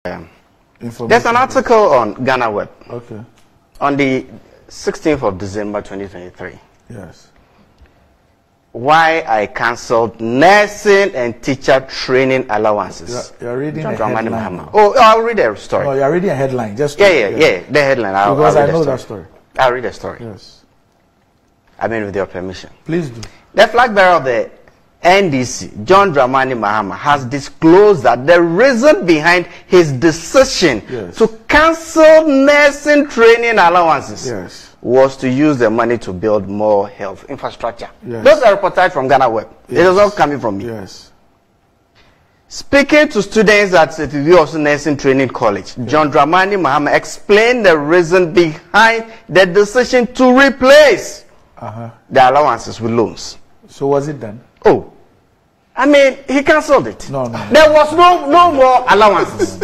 There's an article on Ghana Web. Okay. On the 16th of December 2023. Yes. Why I cancelled nursing and teacher training allowances. You're reading a headline. Mahama. Oh, I'll read a story. No, you're reading a headline. Just yeah, the headline. Because I know that story. I'll read a story. Yes. I mean, with your permission. Please do. The flag bearer of the NDC, John Dramani Mahama, has disclosed that the reason behind his decision to cancel nursing training allowances was to use the money to build more health infrastructure. Those are reported from Ghana Web. It is all coming from me. Yes. Speaking to students at the Nursing Training College, John Dramani Mahama explained the reason behind the decision to replace the allowances with loans. So was it done? Oh, I mean, he cancelled it. No. There was no more allowances.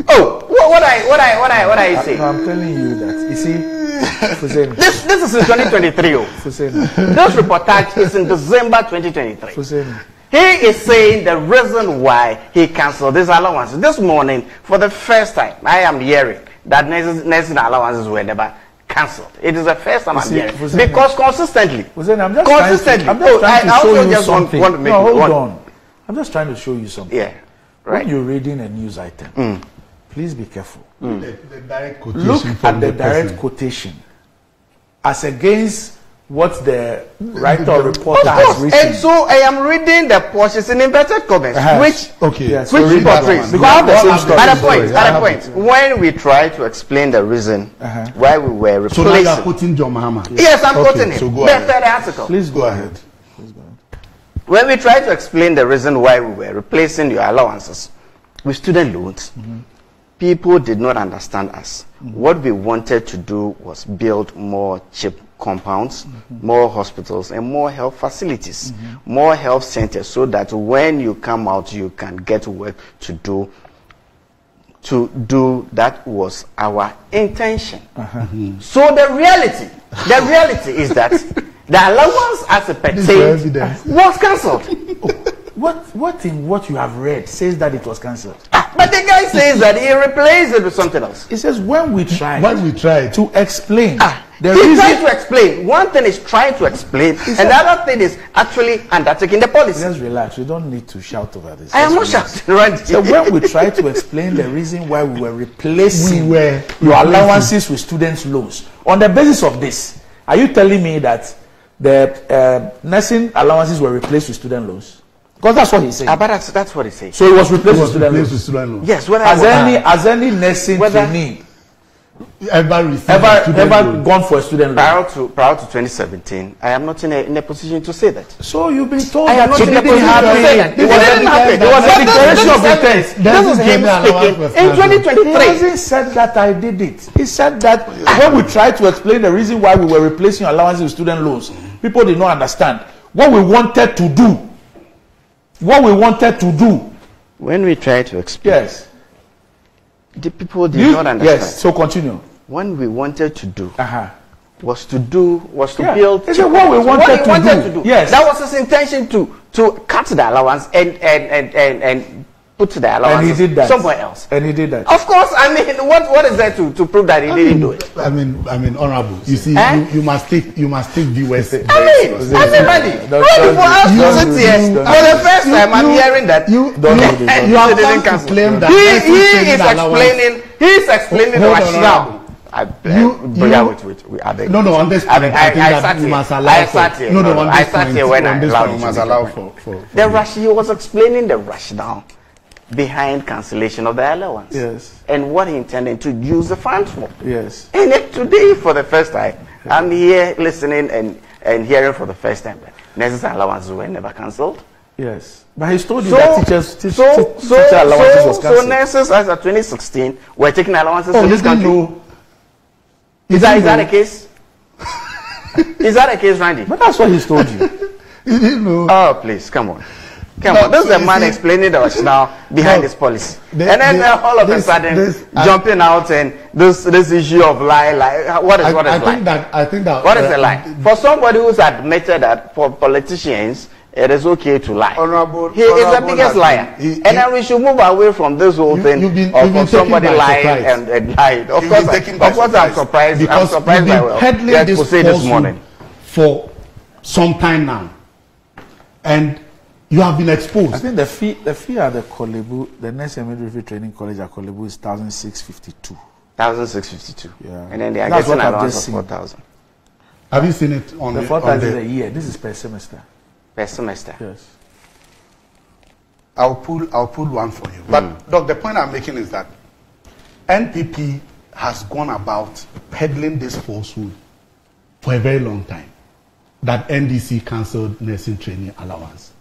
Oh, what are you saying? No, I'm telling you that. You see, this is in 2023. This reportage is in December 2023. He is saying the reason why he cancelled these allowances. This morning, for the first time, I am hearing that nursing allowances were never cancelled. It is the first time I'm hearing because consistently. I'm just trying to show you something. Hold on. I'm just trying to show you something. Yeah, right. When you're reading a news item, please be careful. The direct quotation Look from at the direct quotation as against what the writer or reporter has written. And so I am reading the portions in inverted commas, which portrays. Because I have the same story. At a point, when we try to explain the reason why we were replacing. So now you are quoting John Mahama. Yes, I'm quoting him. So go ahead. The article. Please go ahead. When we try to explain the reason why we were replacing your allowances with student loans, people did not understand us. What we wanted to do was build more cheap compounds, more hospitals, and more health facilities, more health centers, so that when you come out, you can get work to do. That was our intention. So the reality is that the allowance as a pertained was cancelled. What in what you have read says that it was cancelled? But the guy says that he replaced it with something else. He says when we tried to explain. He tried to explain. One thing is trying to explain, and the other thing is actually undertaking the policy. Just relax. You don't need to shout over this. I am not shouting, right? So when we try to explain the reason why we were replacing your allowances with students' loans, on the basis of this, are you telling me that the nursing allowances were replaced with student loans? Because that's what he's saying. But that's what he's saying. So it was replaced with student loans. Yes. Has any nursing trainee ever gone for a student loan? Prior to 2017, I am not in a position to say that. So you've been told I am not in a position to say that. It didn't happen. It was a declaration of intent. This is him speaking in 2023. He hasn't said that I did it. He said that when we tried to explain the reason why we were replacing allowances with student loans, people did not understand what we wanted to do. When we tried to explain, the people did not understand. Yes, so continue. When we wanted to do was to build. Is it what we wanted to do? Yes, that was his intention to cut the allowance and put the allowance somewhere else. And he did that. Of course, I mean, what is there to prove that he didn't do it? I mean, honorable. You see, you must take viewers. Everybody. For us to sit here for the first time, I'm hearing that you have come to claim that he's explaining the rationale. No, on this point, I think that you must allow for. I sat here when I must allow for. He was explaining the rationale behind cancellation of the allowance, and what he intended to use the funds for. And today, for the first time, I'm here listening and hearing for the first time that nurses' allowances were never cancelled. But he told you that teacher allowances was cancelled. So nurses, as of 2016, were taking allowances in this country. Is that the case? Is that the case, Randy? But that's what he told you. You didn't know. Oh, please, come on. This is the man explaining the rationale behind this policy. And then all of a sudden, jumping out and this issue of lie. What is lie? I think that What is a lie? For somebody who's admitted that for politicians, it is okay to lie. Honorable, he is the biggest liar. And then we should move away from this whole thing of somebody lying and lying. Of course, I'm surprised. Because I'm surprised by peddling this morning for some time now, and you have been exposed. I think the fee at the Kolebu, the next military training college at Kolebu is 1,652. 1,652. Yeah. And then they are getting an allowance of 4,000. Have you seen it on the 4,000 is a year? This is per semester. Per semester. Yes. I'll pull one for you. But Doc, the point I'm making is that NPP has gone about peddling this falsehood for a very long time. That NDC cancelled nursing training allowance.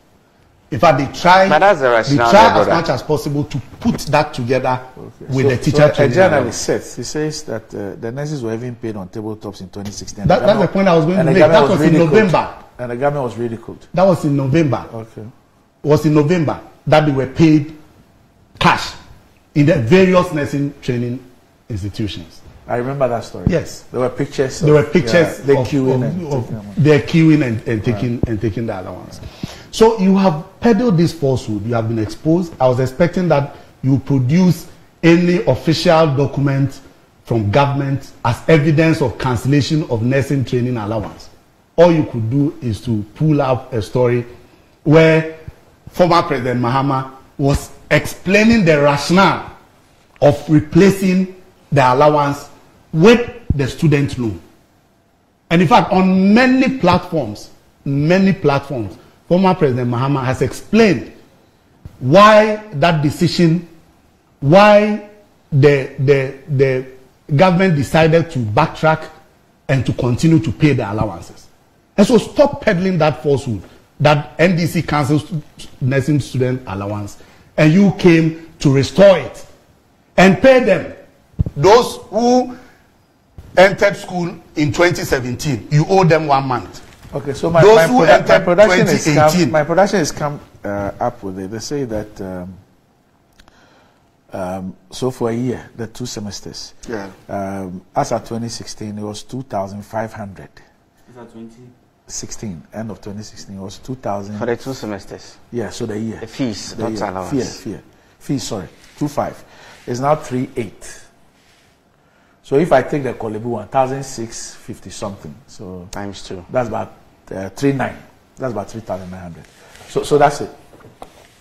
In fact, they try as much as possible to put that together with the teacher training. A journalist says that the nurses were even paid on tabletops in 2016. That's the point I was going to make. That was in November. And the government was ridiculed. That was in November. Okay. It was in November that they were paid cash in the various nursing training institutions. I remember that story. Yes. There were pictures. There were pictures of their queuing and taking the allowance. So you have peddled this falsehood. You have been exposed. I was expecting that you produce any official document from government as evidence of cancellation of nursing training allowance. All you could do is to pull up a story where former President Mahama was explaining the rationale of replacing the allowance with the student loan. And in fact, on many platforms, former President Mahama has explained why that decision, why the government decided to backtrack and to continue to pay the allowances. And so stop peddling that falsehood that NDC cancels nursing student allowance and you came to restore it and pay them. Those who entered school in 2017, you owe them 1 month. Okay, so my production has come up with it. They say that so for a year, the 2 semesters, as at 2016, it was 2,500. Is that 2016, end of 2016, it was 2,000. For the 2 semesters? Yeah, so the year. The fees, not allowance. Fees, sorry, 2.5. It's now 3.8. So if I take the Kolebu 1,650 something, so times 2, that's about 3.9. That's about 3,900. So that's it.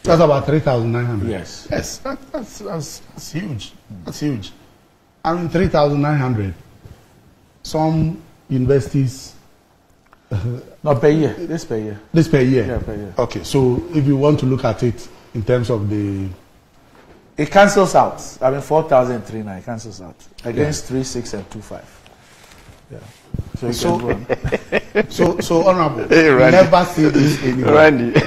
That's about 3,900. Yes. Yes, that's huge. That's huge. I mean, 3,900. Some universities. Not per year. This per year. This per year. Yeah, per year. Okay, so if you want to look at it in terms of it cancels out. I mean, 4,039 cancels out against 3.6 and 2.5. Yeah. So honorable. Hey, never say this anywhere. Randy.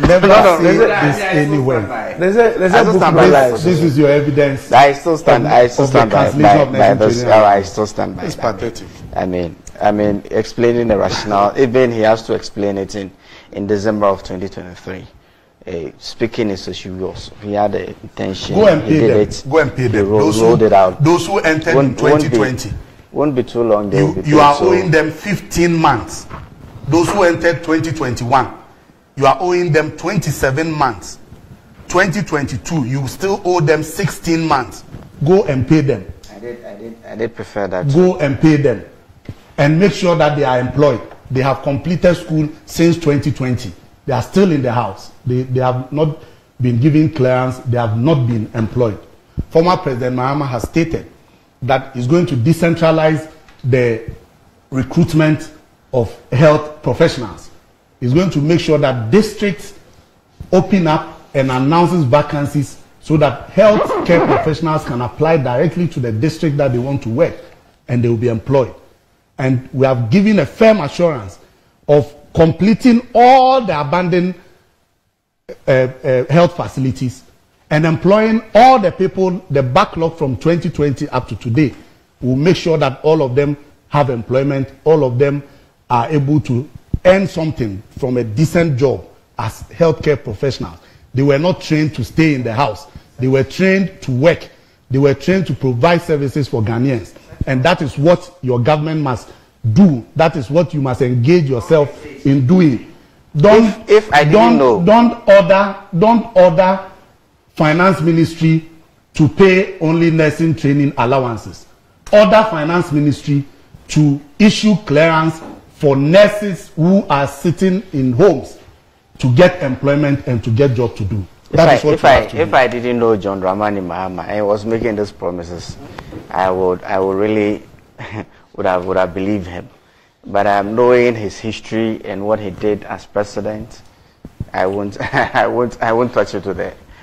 Never say this anywhere. There's a book. This is your evidence. I still stand by this. I still stand by it's pathetic. I mean, explaining the rationale. Even he has to explain it in December of 2023. Speaking is serious. He had the intention. Go and pay them. Go and pay them. Rolled it out. Those who entered in 2020. Won't be too long. You are owing them 15 months. Those who entered 2021, you are owing them 27 months. 2022, you still owe them 16 months. Go and pay them. I did prefer that. Go and pay them. And make sure that they are employed. They have completed school since 2020. They are still in the house. They have not been given clearance. They have not been employed. Former President Mahama has stated that he's going to decentralize the recruitment of health professionals. He's going to make sure that districts open up and announces vacancies so that health care professionals can apply directly to the district that they want to work and they will be employed. And we have given a firm assurance of completing all the abandoned health facilities and employing all the people, the backlog from 2020 up to today. We'll make sure that all of them have employment, all of them are able to earn something from a decent job as healthcare professionals. They were not trained to stay in the house. They were trained to work. They were trained to provide services for Ghanaians. And that is what your government must do. That is what you must engage yourself in doing. if I didn't know, don't order finance ministry to pay only nursing training allowances. Order finance ministry to issue clearance for nurses who are sitting in homes to get employment and to get job to do. If I didn't know John Dramani Mahama and was making these promises, I would really would have believed him. But knowing his history and what he did as president, I won't touch it today.